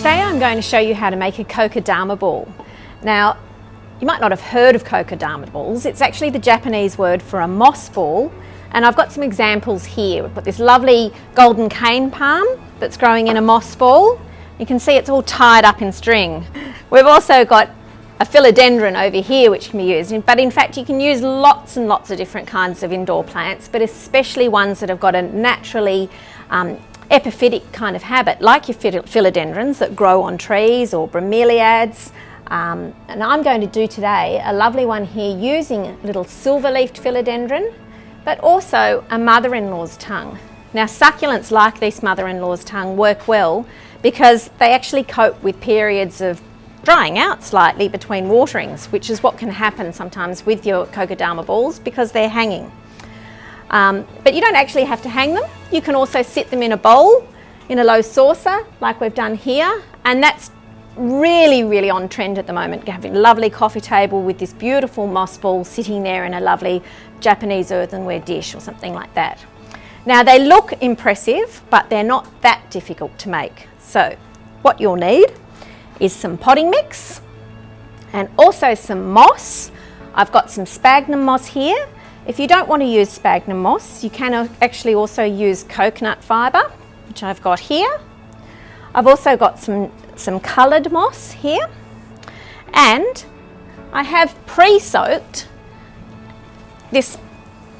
Today I'm going to show you how to make a Kokedama ball. Now, you might not have heard of Kokedama balls. It's actually the Japanese word for a moss ball, and I've got some examples here. We've got this lovely golden cane palm that's growing in a moss ball. You can see it's all tied up in string. We've also got a philodendron over here which can be used, but in fact you can use lots and lots of different kinds of indoor plants, but especially ones that have got a naturally epiphytic kind of habit, like your philodendrons that grow on trees or bromeliads. And I'm going to do today a lovely one here using a little silver-leafed philodendron, but also a mother-in-law's tongue. Now, succulents like this mother-in-law's tongue work well because they actually cope with periods of drying out slightly between waterings, which is what can happen sometimes with your Kokedama balls because they're hanging. But you don't actually have to hang them. You can also sit them in a bowl, in a low saucer, like we've done here, and that's really on trend at the moment, having a lovely coffee table with this beautiful moss ball sitting there in a lovely Japanese earthenware dish or something like that. Now, they look impressive, but they're not that difficult to make. So what you'll need is some potting mix and also some moss. I've got some sphagnum moss here. If you don't want to use sphagnum moss, you can actually also use coconut fibre, which I've got here. I've also got some coloured moss here, and I have pre-soaked this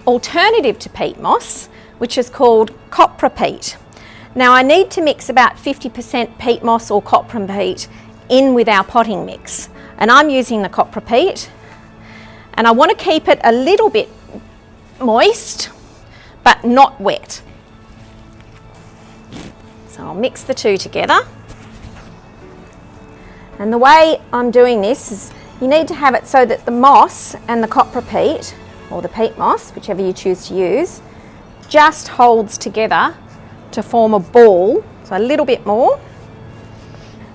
alternative to peat moss, which is called copra peat. Now, I need to mix about 50% peat moss or copra peat in with our potting mix, and I'm using the copra peat, and I want to keep it a little bit moist but not wet. So I'll mix the two together, and the way I'm doing this is you need to have it so that the moss and the copra peat, or the peat moss, whichever you choose to use, just holds together to form a ball, so a little bit more.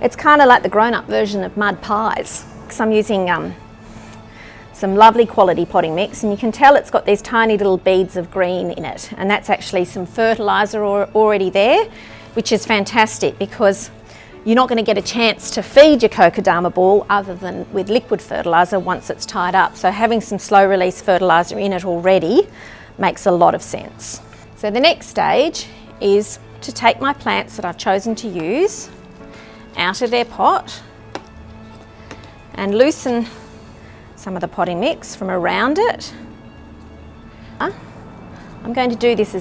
It's kind of like the grown-up version of mud pies, because I'm using some lovely quality potting mix, and you can tell it's got these tiny little beads of green in it, and that's actually some fertiliser already there, which is fantastic because you're not going to get a chance to feed your Kokedama ball other than with liquid fertiliser once it's tied up. So having some slow release fertiliser in it already makes a lot of sense. So the next stage is to take my plants that I've chosen to use out of their pot and loosen some of the potting mix from around it. I'm going to do this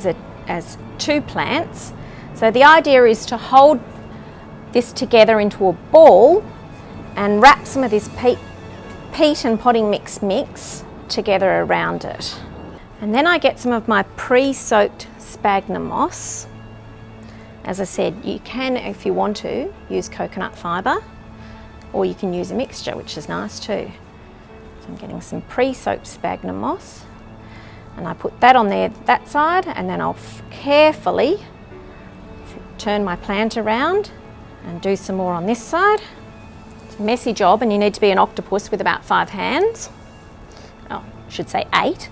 as two plants. So the idea is to hold this together into a ball and wrap some of this peat and potting mix together around it. And then I get some of my pre-soaked sphagnum moss. As I said, you can, if you want to, use coconut fibre, or you can use a mixture, which is nice too. So I'm getting some pre-soaked sphagnum moss, and I put that on there, that side, and then I'll carefully turn my plant around and do some more on this side. It's a messy job, and you need to be an octopus with about 5 hands. Oh, I should say 8.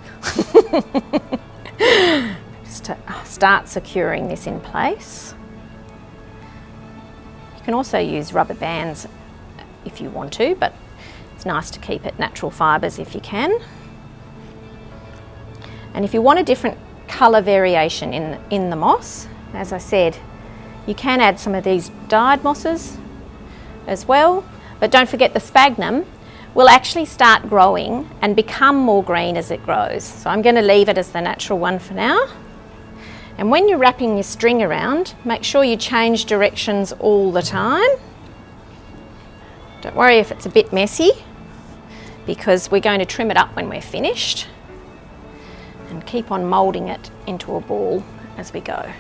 Just to start securing this in place. You can also use rubber bands if you want to, but it's nice to keep it natural fibres if you can. And if you want a different colour variation in the moss, as I said, you can add some of these dyed mosses as well, but don't forget the sphagnum will actually start growing and become more green as it grows. So I'm going to leave it as the natural one for now. And when you're wrapping your string around, make sure you change directions all the time. Don't worry if it's a bit messy, because we're going to trim it up when we're finished, and keep on moulding it into a ball as we go.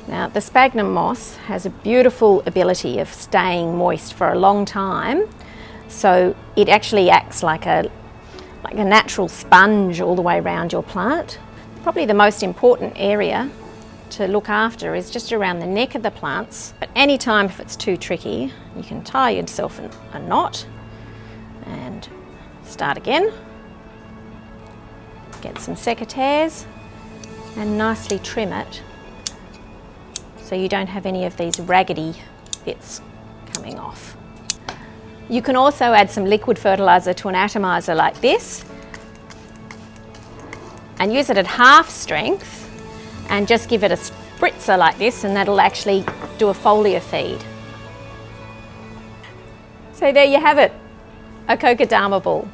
Now, the sphagnum moss has a beautiful ability of staying moist for a long time, so it actually acts like a natural sponge all the way around your plant. Probably the most important area to look after is just around the neck of the plants. But any time if it's too tricky, you can tie yourself a knot and start again. Get some secateurs and nicely trim it so you don't have any of these raggedy bits coming off. You can also add some liquid fertiliser to an atomizer like this and use it at half strength and just give it a spritzer like this, and that'll actually do a foliar feed. So there you have it, a Kokedama ball.